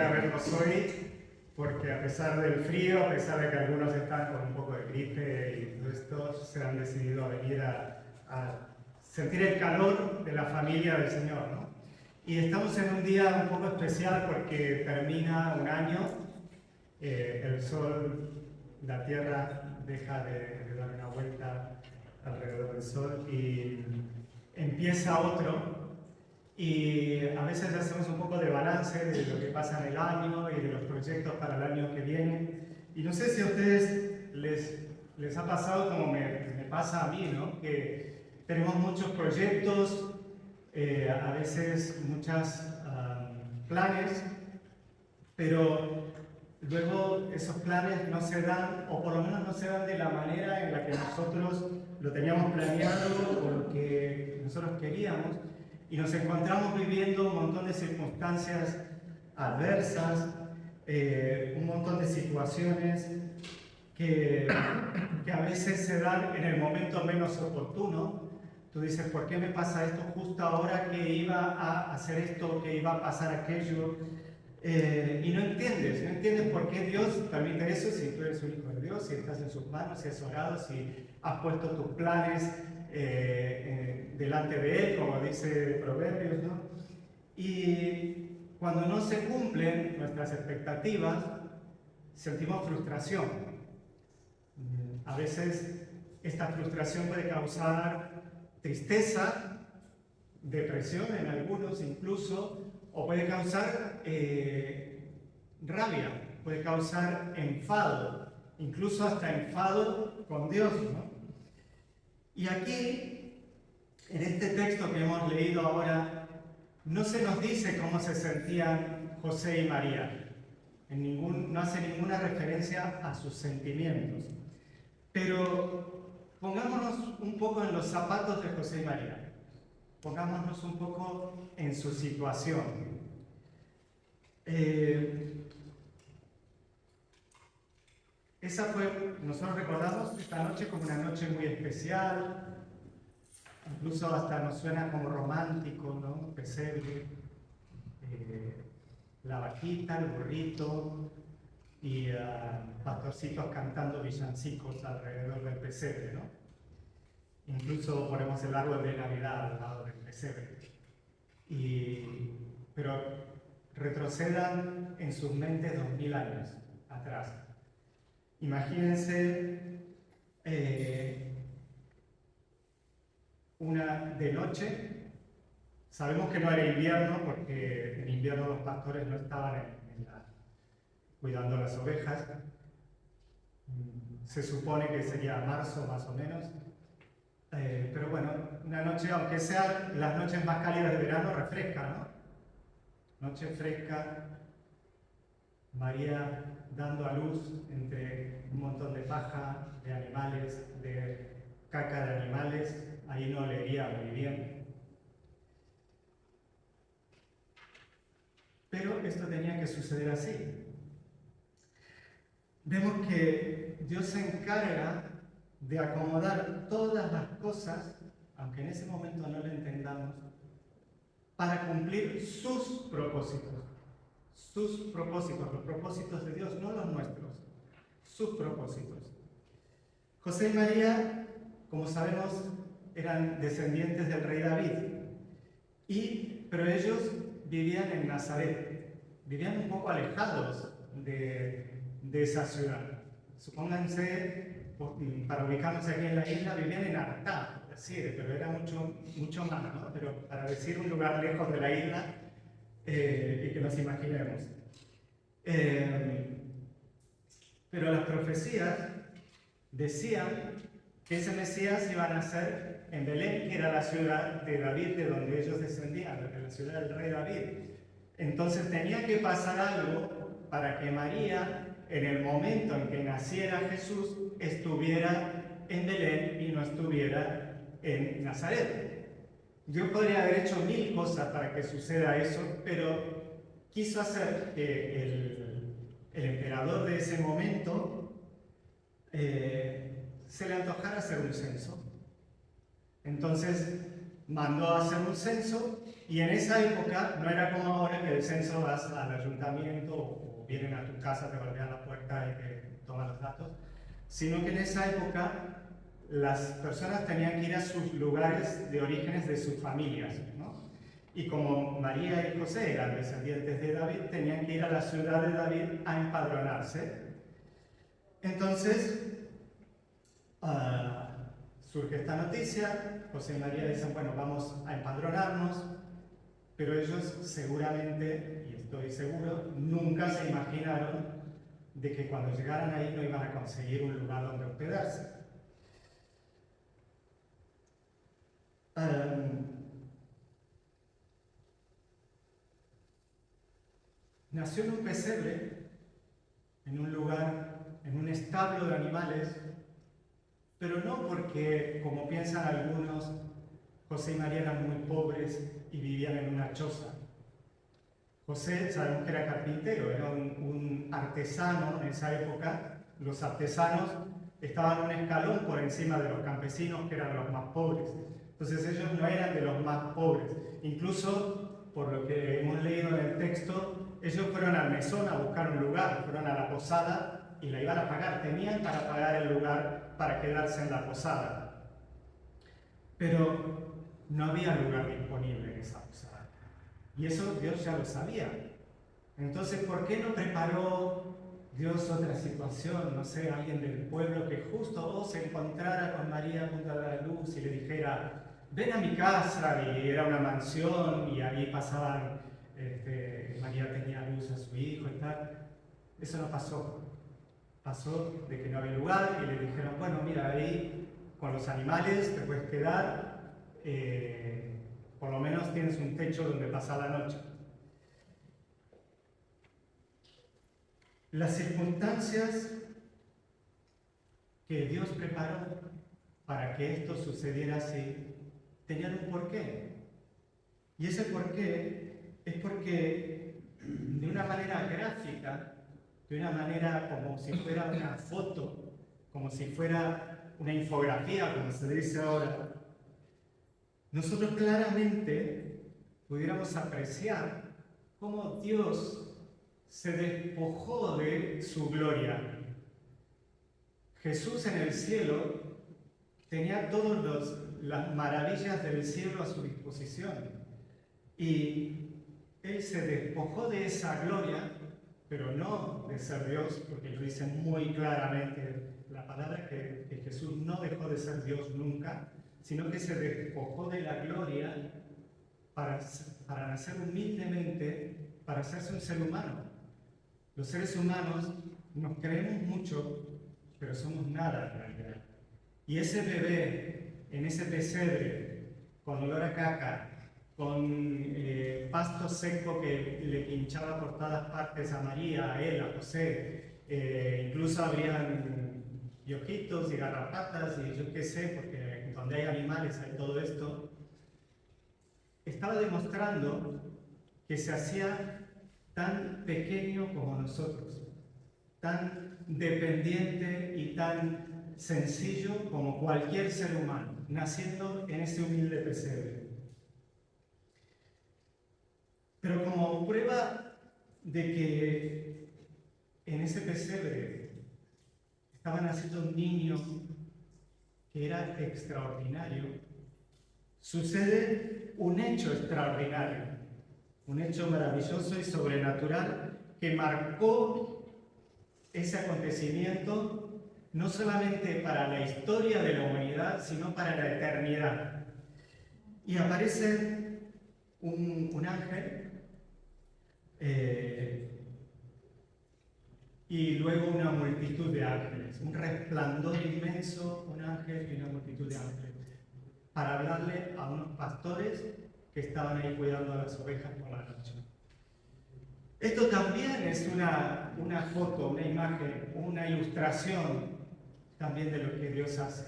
a verlos hoy, porque a pesar del frío, a pesar de que algunos están con un poco de gripe y todo esto, se han decidido a venir a sentir el calor de la familia del Señor, ¿no? Y estamos en un día un poco especial porque termina un año, el sol, la tierra deja de dar una vuelta alrededor del sol y empieza otro. Y a veces hacemos un poco de balance de lo que pasa en el año y de los proyectos para el año que viene. Y no sé si a ustedes les ha pasado como me pasa a mí, ¿no? Que tenemos muchos proyectos, a veces muchos planes, pero luego esos planes no se dan, o por lo menos no se dan de la manera en la que nosotros lo teníamos planeado o lo que nosotros queríamos. Y nos encontramos viviendo un montón de circunstancias adversas, un montón de situaciones que a veces se dan en el momento menos oportuno. Tú dices, ¿por qué me pasa esto justo ahora que iba a hacer esto, que iba a pasar aquello? Y no entiendes por qué Dios permite eso si tú eres un hijo de Dios, si estás en sus manos, si has orado, si has puesto tus planes delante de Él, como dice Proverbios, ¿no? Y cuando no se cumplen nuestras expectativas, sentimos frustración. A veces esta frustración puede causar tristeza, depresión en algunos incluso, o puede causar rabia, puede causar enfado, incluso hasta enfado con Dios, ¿no? Y aquí, en este texto que hemos leído ahora, no se nos dice cómo se sentían José y María. No hace ninguna referencia a sus sentimientos. Pero pongámonos un poco en los zapatos de José y María. Pongámonos un poco en su situación. Nosotros recordamos esta noche como una noche muy especial, incluso hasta nos suena como romántico, ¿no? Un pesebre, la vaquita, el burrito y pastorcitos cantando villancicos alrededor del pesebre, ¿no? Incluso ponemos el árbol de Navidad al lado del pesebre. Pero retrocedan en sus mentes 2000 años atrás. Imagínense una de noche. Sabemos que no era invierno porque en invierno los pastores no estaban cuidando las ovejas. Se supone que sería marzo más o menos. Pero bueno, una noche, aunque sean las noches más cálidas de verano, refresca, ¿no? Noche fresca, María dando a luz entre un montón de paja, de animales, de caca de animales, ahí no leería muy bien. Pero esto tenía que suceder así. Vemos que Dios se encarga de acomodar todas las cosas, aunque en ese momento no lo entendamos, para cumplir sus propósitos. Sus propósitos, los propósitos de Dios, no los nuestros, sus propósitos. José y María, como sabemos, eran descendientes del rey David, pero ellos vivían en Nazaret, vivían un poco alejados de esa ciudad. Supónganse, para ubicarnos aquí en la isla, vivían en Artá, pero era mucho más, ¿no? Pero para decir un lugar lejos de la isla, y que nos imaginemos. Pero las profecías decían que ese Mesías iba a nacer en Belén, que era la ciudad de David, de donde ellos descendían, de la ciudad del rey David. Entonces tenía que pasar algo para que María, en el momento en que naciera Jesús, estuviera en Belén y no estuviera en Nazaret. Dios podría haber hecho 1000 cosas para que suceda eso, pero quiso hacer que el emperador de ese momento se le antojara hacer un censo. Entonces mandó a hacer un censo Y en esa época no era como ahora que el censo vas al ayuntamiento o vienen a tu casa, te golpean la puerta y te toman los datos, sino que en esa época las personas tenían que ir a sus lugares de orígenes de sus familias, ¿no? Y como María y José eran descendientes de David, tenían que ir a la ciudad de David a empadronarse. Entonces, surge esta noticia, José y María dicen, bueno, vamos a empadronarnos, pero ellos seguramente, y estoy seguro, nunca se imaginaron de que cuando llegaran ahí no iban a conseguir un lugar donde hospedarse. Nació en un pesebre, en un lugar, en un establo de animales, pero no porque, como piensan algunos, José y María eran muy pobres y vivían en una choza. José, sabemos que era carpintero, era un artesano en esa época. Los artesanos estaban un escalón por encima de los campesinos, que eran los más pobres. Entonces ellos no eran de los más pobres. Incluso, por lo que hemos leído en el texto, ellos fueron al mesón a buscar un lugar, fueron a la posada y la iban a pagar. Tenían para pagar el lugar para quedarse en la posada. Pero no había lugar disponible en esa posada. Y eso Dios ya lo sabía. Entonces, ¿por qué no preparó Dios otra situación? No sé, alguien del pueblo que justo se encontrara con María junto a la luz y le dijera, ven a mi casa, y era una mansión y ahí pasaban, María tenía luz a su hijo y tal. Eso no pasó. Pasó de que no había lugar y le dijeron, bueno, mira, ahí con los animales te puedes quedar, por lo menos tienes un techo donde pasar la noche. Las circunstancias que Dios preparó para que esto sucediera así tenían un porqué. Y ese porqué es porque de una manera gráfica, de una manera como si fuera una foto, como si fuera una infografía, como se dice ahora, nosotros claramente pudiéramos apreciar cómo Dios se despojó de su gloria. Jesús en el cielo tenía todas las maravillas del cielo a su disposición y Él se despojó de esa gloria, pero no de ser Dios, porque lo dice muy claramente la palabra que Jesús no dejó de ser Dios nunca, sino que se despojó de la gloria para nacer humildemente, para hacerse un ser humano. Los seres humanos nos creemos mucho, pero somos nada en realidad. Y ese bebé en ese pesebre, con olor a caca, con pasto seco que le pinchaba por todas partes a María, a él, a José, incluso habrían piojitos y garrapatas y yo qué sé, porque donde hay animales hay todo esto, estaba demostrando que se hacía tan pequeño como nosotros, tan dependiente y tan sencillo como cualquier ser humano, naciendo en ese humilde pesebre. Pero como prueba de que en ese pesebre estaba naciendo un niño que era extraordinario, sucede un hecho extraordinario, un hecho maravilloso y sobrenatural que marcó ese acontecimiento no solamente para la historia de la humanidad, sino para la eternidad. Y aparece un ángel y luego una multitud de ángeles, un resplandor inmenso, un ángel y una multitud de ángeles, para hablarle a unos pastores que estaban ahí cuidando a las ovejas por la noche. Esto también es una foto, una imagen, una ilustración también de lo que Dios hace.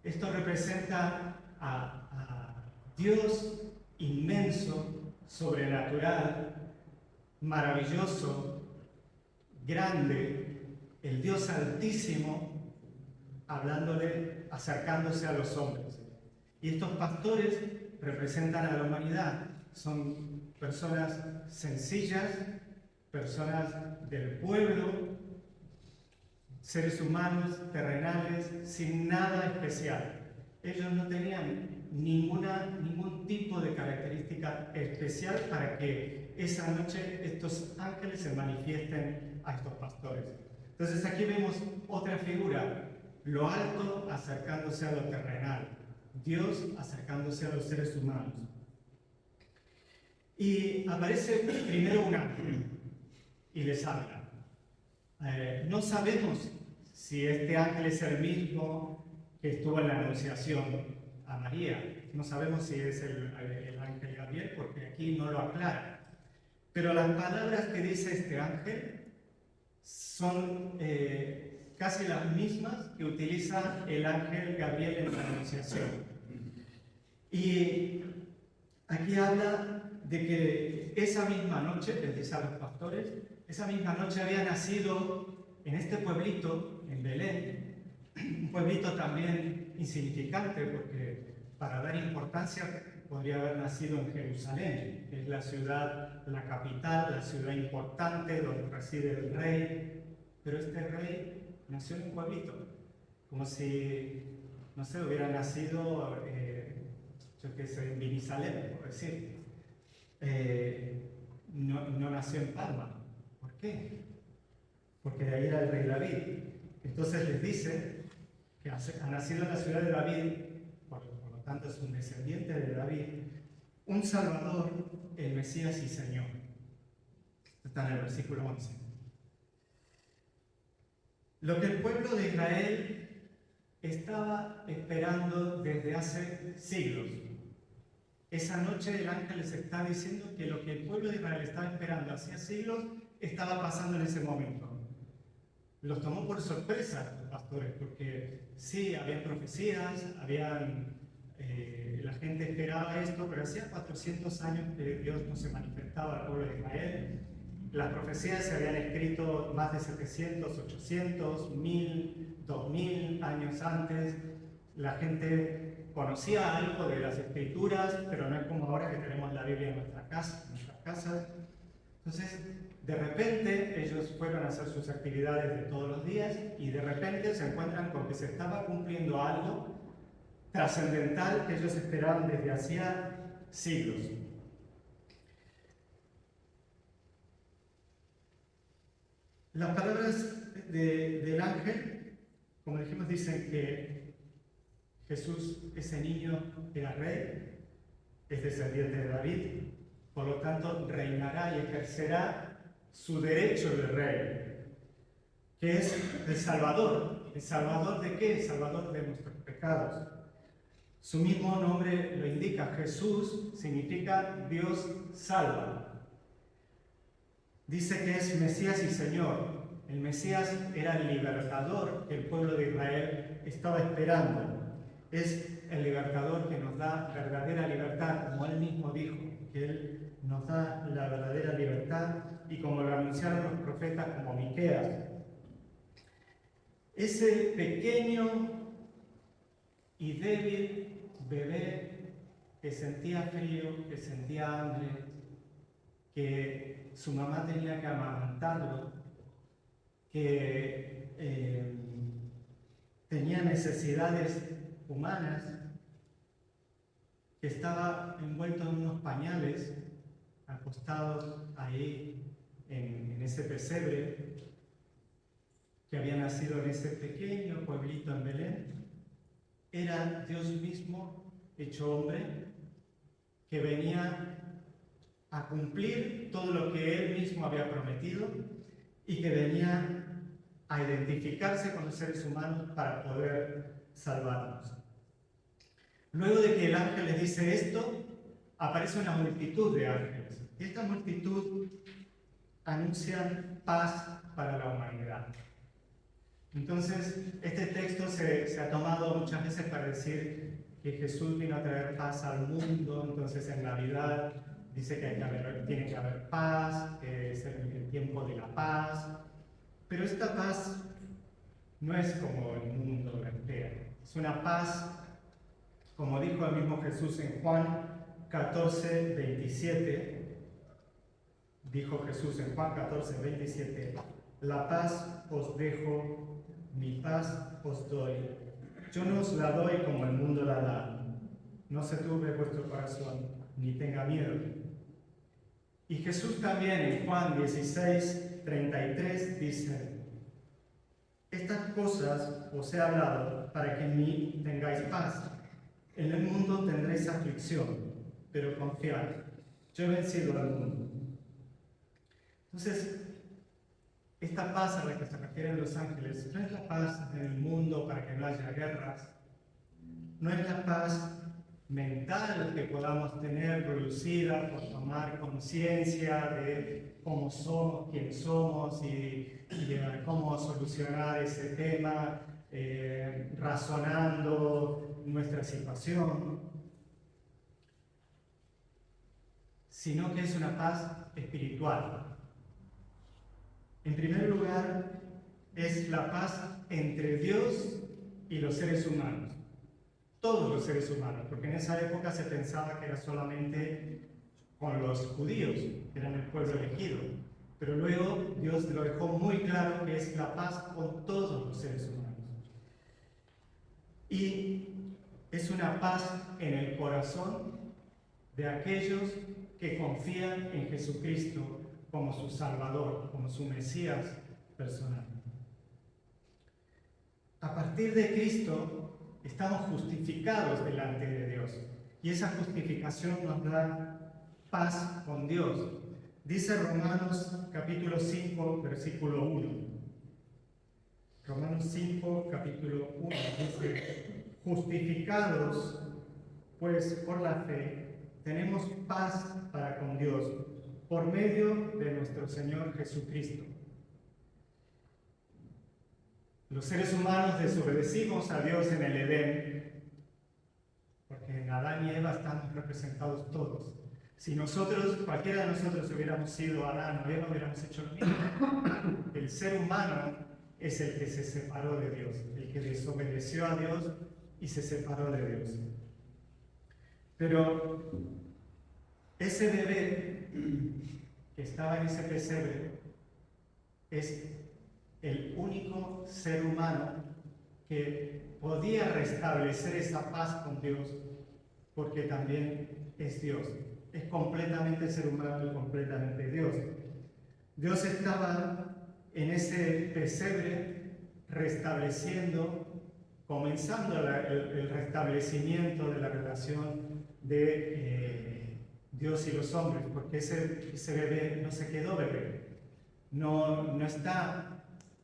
Esto representa a Dios inmenso, sobrenatural, maravilloso, grande, el Dios altísimo, acercándose a los hombres. Y estos pastores representan a la humanidad. son personas sencillas, personas del pueblo, seres humanos, terrenales, sin nada especial. Ellos no tenían ningún tipo de característica especial para que esa noche estos ángeles se manifiesten a estos pastores. Entonces aquí vemos otra figura, lo alto acercándose a lo terrenal, Dios acercándose a los seres humanos. Y aparece primero un ángel y les habla. No sabemos si este ángel es el mismo que estuvo en la anunciación a María. No sabemos si es el ángel Gabriel, porque aquí no lo aclara. Pero las palabras que dice este ángel son casi las mismas que utiliza el ángel Gabriel en la anunciación. Y aquí habla de que esa misma noche, les dice a los pastores, esa misma noche había nacido en este pueblito, en Belén, un pueblito también insignificante, porque para dar importancia podría haber nacido en Jerusalén, que es la ciudad, la capital, la ciudad importante donde reside el rey, pero este rey nació en un pueblito, como si, no sé, hubiera nacido, yo qué sé, en Vinisalem, por decir. No nació en Palma. ¿Por qué? Porque de ahí era el rey David. Entonces les dice que ha nacido en la ciudad de David, por lo tanto es un descendiente de David, un Salvador, el Mesías y Señor. Está en el versículo 11. Lo que el pueblo de Israel estaba esperando desde hace siglos. Esa noche el ángel les está diciendo que lo que el pueblo de Israel estaba esperando hacía siglos estaba pasando en ese momento. Los tomó por sorpresa los pastores, porque sí, habían profecías, la gente esperaba esto, pero hacía 400 años que Dios no se manifestaba al pueblo de Israel. Las profecías se habían escrito más de 700, 800, 1000, 2000 años antes. La gente conocía algo de las escrituras, pero no es como ahora que tenemos la Biblia en nuestras casas. Entonces, de repente ellos fueron a hacer sus actividades de todos los días y de repente se encuentran con que se estaba cumpliendo algo trascendental que ellos esperaban desde hacía siglos. Las palabras del ángel, como dijimos, dicen que Jesús, ese niño, era rey, es descendiente de David, por lo tanto reinará y ejercerá su derecho de rey, que es el Salvador. ¿El Salvador de qué? El Salvador de nuestros pecados. Su mismo nombre lo indica, Jesús significa Dios salva. Dice que es Mesías y Señor. El Mesías era el libertador que el pueblo de Israel estaba esperando. Es el libertador que nos da verdadera libertad, como él mismo dijo, que él nos da la verdadera libertad, y como lo anunciaron los profetas como Miqueas. Ese pequeño y débil bebé que sentía frío, que sentía hambre, que su mamá tenía que amamantarlo, que tenía necesidades humanas, que estaba envuelto en unos pañales, acostado ahí en ese pesebre, que había nacido en ese pequeño pueblito en Belén, era Dios mismo hecho hombre, que venía a cumplir todo lo que Él mismo había prometido y que venía a identificarse con los seres humanos para poder salvarnos. Luego de que el ángel les dice esto, aparece una multitud de ángeles. Y esta multitud anuncian paz para la humanidad. Entonces, este texto se ha tomado muchas veces para decir que Jesús vino a traer paz al mundo. Entonces, en Navidad dice que tiene que haber paz, que es el tiempo de la paz. Pero esta paz no es como el mundo la espera. Es una paz, como dijo el mismo Jesús en Juan, 14, 27, dijo Jesús en Juan 14, 27, la paz os dejo, mi paz os doy. Yo no os la doy como el mundo la da. No se turbe vuestro corazón, ni tenga miedo. Y Jesús también en Juan 16, 33 dice, estas cosas os he hablado para que en mí tengáis paz. En el mundo tendréis aflicción, pero confiad, yo he vencido al mundo. Entonces, esta paz a la que se refieren los ángeles no es la paz en el mundo para que no haya guerras, no es la paz mental que podamos tener producida por tomar conciencia de cómo somos, quién somos y de cómo solucionar ese tema, razonando nuestra situación, sino que es una paz espiritual. En primer lugar, es la paz entre Dios y los seres humanos. Todos los seres humanos, porque en esa época se pensaba que era solamente con los judíos, que eran el pueblo elegido. Pero luego Dios lo dejó muy claro que es la paz con todos los seres humanos. Y es una paz en el corazón de aquellos que confían en Jesucristo como su Salvador, como su Mesías personal. A partir de Cristo estamos justificados delante de Dios y esa justificación nos da paz con Dios. Dice Romanos capítulo 5, versículo 1. Romanos 5, capítulo 1 dice, justificados pues por la fe, tenemos paz para con Dios por medio de nuestro Señor Jesucristo. Los seres humanos desobedecimos a Dios en el Edén, porque en Adán y Eva estamos representados todos. Si nosotros, cualquiera de nosotros hubiéramos sido Adán o Eva, hubiéramos hecho lo mismo. El ser humano es el que se separó de Dios, el que desobedeció a Dios y se separó de Dios. Pero ese bebé que estaba en ese pesebre es el único ser humano que podía restablecer esa paz con Dios, porque también es Dios. Es completamente ser humano y completamente Dios. Dios estaba en ese pesebre restableciendo, comenzando el restablecimiento de la relación de Dios y los hombres, porque ese bebé no se quedó bebé, no está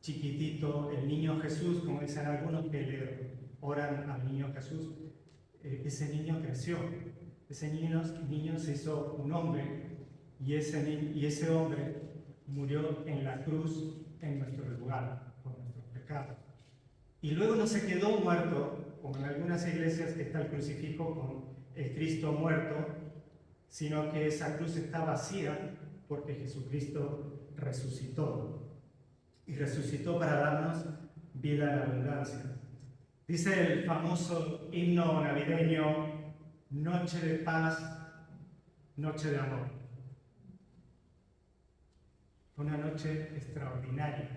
chiquitito, el niño Jesús, como dicen algunos que le oran al niño Jesús. Ese niño creció, ese niño se hizo un hombre y ese hombre murió en la cruz en nuestro lugar, por nuestros pecados. Y luego no se quedó muerto, como en algunas iglesias que está el crucifijo con el Cristo muerto, sino que esa cruz está vacía porque Jesucristo resucitó. Y resucitó para darnos vida en abundancia. Dice el famoso himno navideño, noche de paz, noche de amor. Fue una noche extraordinaria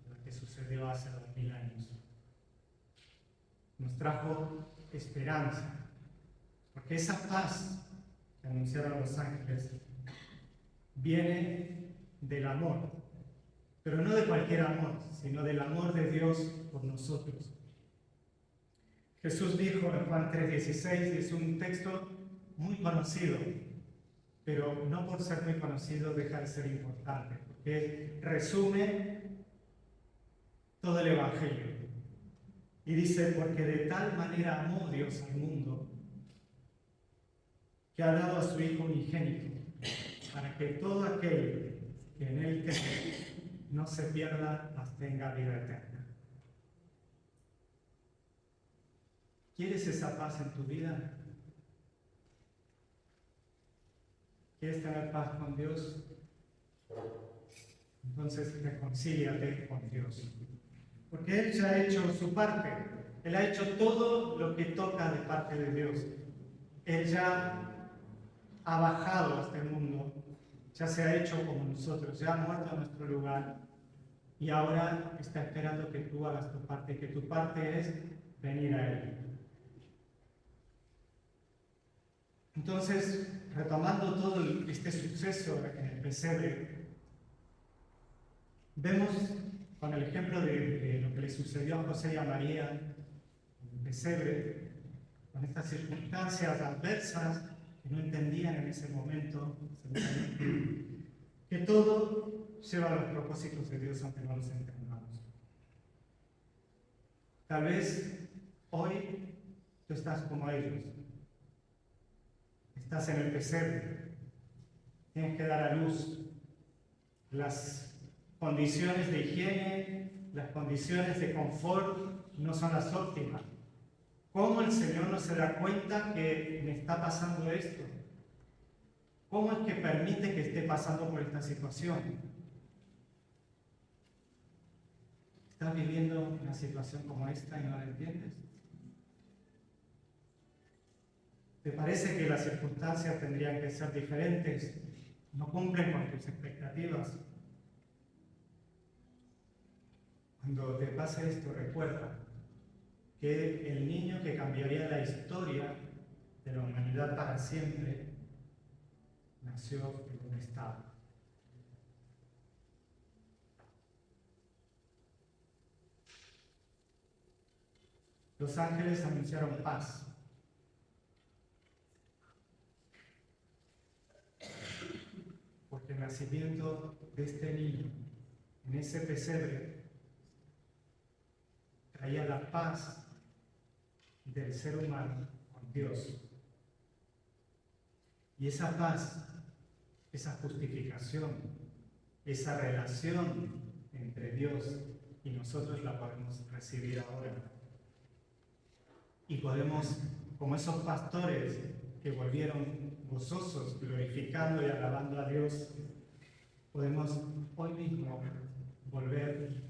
la que sucedió hace 2000 años. Nos trajo esperanza, porque esa paz que anunciaron los ángeles viene del amor. Pero no de cualquier amor, sino del amor de Dios por nosotros. Jesús dijo en Juan 3:16, y es un texto muy conocido, pero no por ser muy conocido deja de ser importante, porque resume todo el Evangelio. Y dice, porque de tal manera amó Dios al mundo, que ha dado a su Hijo unigénito, para que todo aquel que en él cree no se pierda, mas tenga vida eterna. ¿Quieres esa paz en tu vida? ¿Quieres tener paz con Dios? Entonces reconcíliate con Dios. Porque Él ya ha hecho su parte. Él ha hecho todo lo que toca de parte de Dios. Él ya ha perdonado, Él ya ha limpiado, Él ya ha lavado, Él ya ha limpiado. Él ya ha hecho todo lo que toca de parte de Dios. Él ya ha hecho todo lo que toca de parte de Dios. Él ya ha perdonado, Él ya ha limpiado, Él ya ha lavado, Él ya ha limpiado. Él ya ha bajado a este mundo, ya se ha hecho como nosotros, ya ha muerto en nuestro lugar y ahora está esperando que tú hagas tu parte, que tu parte es venir a Él. Entonces, retomando todo este suceso en el pesebre, vemos con el ejemplo de lo que le sucedió a José y a María en el pesebre, con estas circunstancias adversas que no entendían en ese momento, que todo lleva a los propósitos de Dios aunque no los entendamos. Tal vez hoy tú estás como ellos. Estás en el pesebre, tienes que dar a luz. Las condiciones de higiene, las condiciones de confort no son las óptimas. ¿Cómo el Señor no se da cuenta que me está pasando esto? ¿Cómo es que permite que esté pasando por esta situación? ¿Estás viviendo una situación como esta y no la entiendes? ¿Te parece que las circunstancias tendrían que ser diferentes? ¿No cumplen con tus expectativas? Cuando te pase esto, recuerda que el niño que cambiaría la historia de la humanidad para siempre nació en un estado. Los ángeles anunciaron paz. Porque el nacimiento de este niño en ese pesebre traía la paz del ser humano con Dios. Y esa paz, esa justificación, esa relación entre Dios y nosotros la podemos recibir ahora. Y podemos, como esos pastores que volvieron gozosos, glorificando y alabando a Dios, podemos hoy mismo volver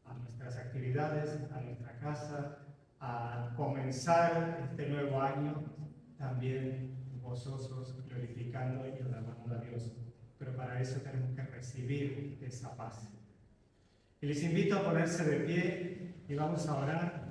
a nuestras actividades, a nuestra casa, a comenzar este nuevo año también gozosos, glorificando y alabando a Dios. Pero para eso tenemos que recibir esa paz. Y les invito a ponerse de pie y vamos a orar.